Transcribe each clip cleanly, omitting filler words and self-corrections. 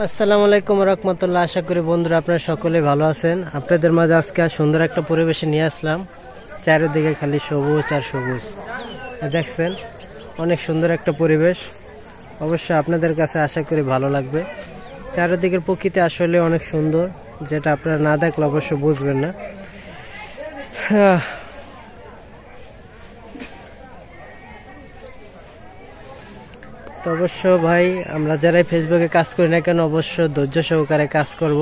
আসসালামু আলাইকুম রাহমাতুল্লাহ। আশা করি বন্ধুরা আপনারা সকলে ভালো আছেন। আপনাদের মাঝে আজকে সুন্দর একটা পরিবেশে নিয়ে আসলাম। চারিদিকে খালি সবুজ আর সবুজ, দেখছেন অনেক সুন্দর একটা পরিবেশ। অবশ্যই আপনাদের কাছে আশা করি ভালো লাগবে। চারিদিকের প্রকৃতি আসলে অনেক সুন্দর, যেটা আপনারা না দেখলে অবশ্য বুঝবেন না। তো অবশ্য ভাই, আমরা যারাই ফেসবুকে কাজ করি না কেন অবশ্য ধৈর্য সহকারে কাজ করব,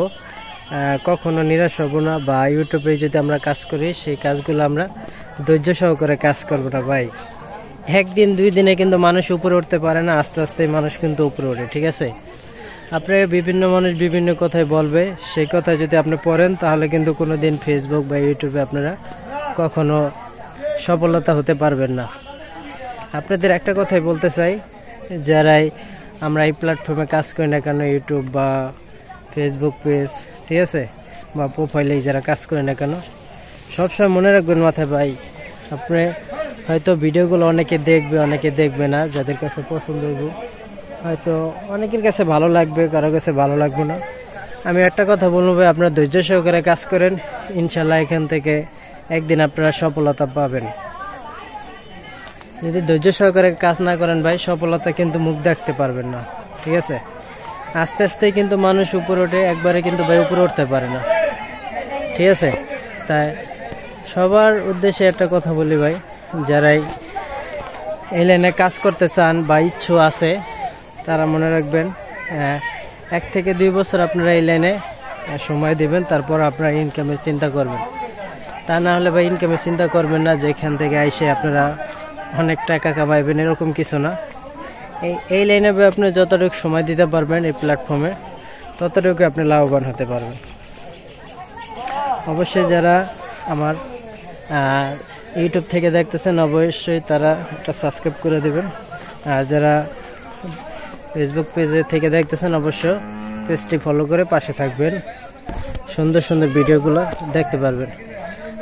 কখনো নিরাশ হব না। বা ইউটিউবে যদি আমরা কাজ করি সেই কাজগুলো আমরা ধৈর্য সহকারে কাজ করব না ভাই। একদিন দুই দিনে কিন্তু মানুষ উপরে উঠতে পারে না, আস্তে আস্তে মানুষ কিন্তু উপরে ওঠে। ঠিক আছে, আপনার বিভিন্ন মানুষ বিভিন্ন কথাই বলবে, সেই কথা যদি আপনি পড়েন তাহলে কিন্তু কোনো দিন ফেসবুক বা ইউটিউবে আপনারা কখনো সফলতা হতে পারবেন না। আপনাদের একটা কথাই বলতে চাই, যারাই আমরা এই প্ল্যাটফর্মে কাজ করি না কেন, ইউটিউব বা ফেসবুক পেজ, ঠিক আছে, বা প্রোফাইলে যারা কাজ করি না কেন, সবসময় মনে রাখবেন মাথায় ভাই, আপনি হয়তো ভিডিওগুলো অনেকে দেখবে অনেকে দেখবে না। যাদের কাছে পছন্দ হবে হয়তো অনেকের কাছে ভালো লাগবে, কারো কাছে ভালো লাগবে না। আমি একটা কথা বলবো ভাই, আপনারা ধৈর্য সহকারে কাজ করেন, ইনশাল্লাহ এখান থেকে একদিন আপনারা সফলতা পাবেন। যদি ধৈর্য সহকারে কাজ না করেন ভাই, সফলতা কিন্তু মুখ দেখতে পারবেন না। ঠিক আছে, আস্তে আস্তে কিন্তু মানুষ উপরে ওঠে, একবারে কিন্তু ভাই উপরে উঠতে পারে না। ঠিক আছে, তাই সবার উদ্দেশ্যে একটা কথা বলি ভাই, যারাই এই লাইনে কাজ করতে চান বা ইচ্ছু আছে তারা মনে রাখবেন 1 থেকে 2 বছর আপনারা এই লাইনে সময় দেবেন, তারপর আপনারা ইনকামের চিন্তা করবেন। তা না হলে ভাই ইনকামের চিন্তা করবেন না, যেখান থেকে আইসে আপনারা অনেক টাকা কামাইবেন, এরকম কিছু না। এই লাইনে আপনি যতটুকু সময় দিতে পারবেন এই প্ল্যাটফর্মে, ততটুকু আপনি লাভবান হতে পারবেন। অবশ্যই যারা আমার ইউটিউব থেকে দেখতেছেন অবশ্যই তারা একটা সাবস্ক্রাইব করে দেবেন, আর যারা ফেসবুক পেজে থেকে দেখতেছেন অবশ্য পেজটি ফলো করে পাশে থাকবেন, সুন্দর সুন্দর ভিডিওগুলো দেখতে পারবেন।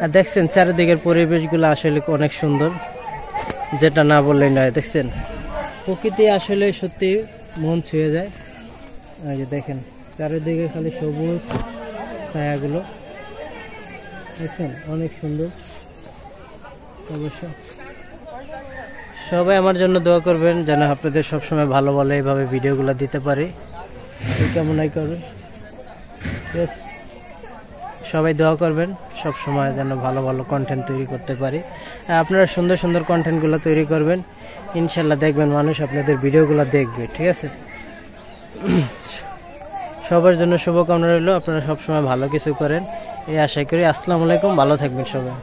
আর দেখছেন চারিদিকের পরিবেশগুলো আসলে অনেক সুন্দর, যেটা না বললেই নয়। দেখছেন প্রকৃতি আসলে সত্যি মন ছুঁয়ে যায়। এই যে দেখেন চারিদিকে খালি সবুজ ছায়াগুলো, দেখছেন অনেক সুন্দর। অবশ্য সবাই আমার জন্য দোয়া করবেন, যেন আপনাদের সবসময় ভালো ভালো এইভাবে ভিডিওগুলো দিতে পারি। কেমনই করবেন, ঠিক আছে, সবাই দোয়া করবেন সব সময় যেন ভালো ভালো কন্টেন্ট তৈরি করতে পারি। আর আপনারা সুন্দর সুন্দর কন্টেন্টগুলো তৈরি করবেন, ইনশাল্লাহ দেখবেন মানুষ আপনাদের ভিডিওগুলো দেখবে। ঠিক আছে, সবার জন্য শুভকামনা রইল, আপনারা সবসময় ভালো কিছু করেন এই আশা করি। আসসালামু আলাইকুম, ভালো থাকবেন সবাই।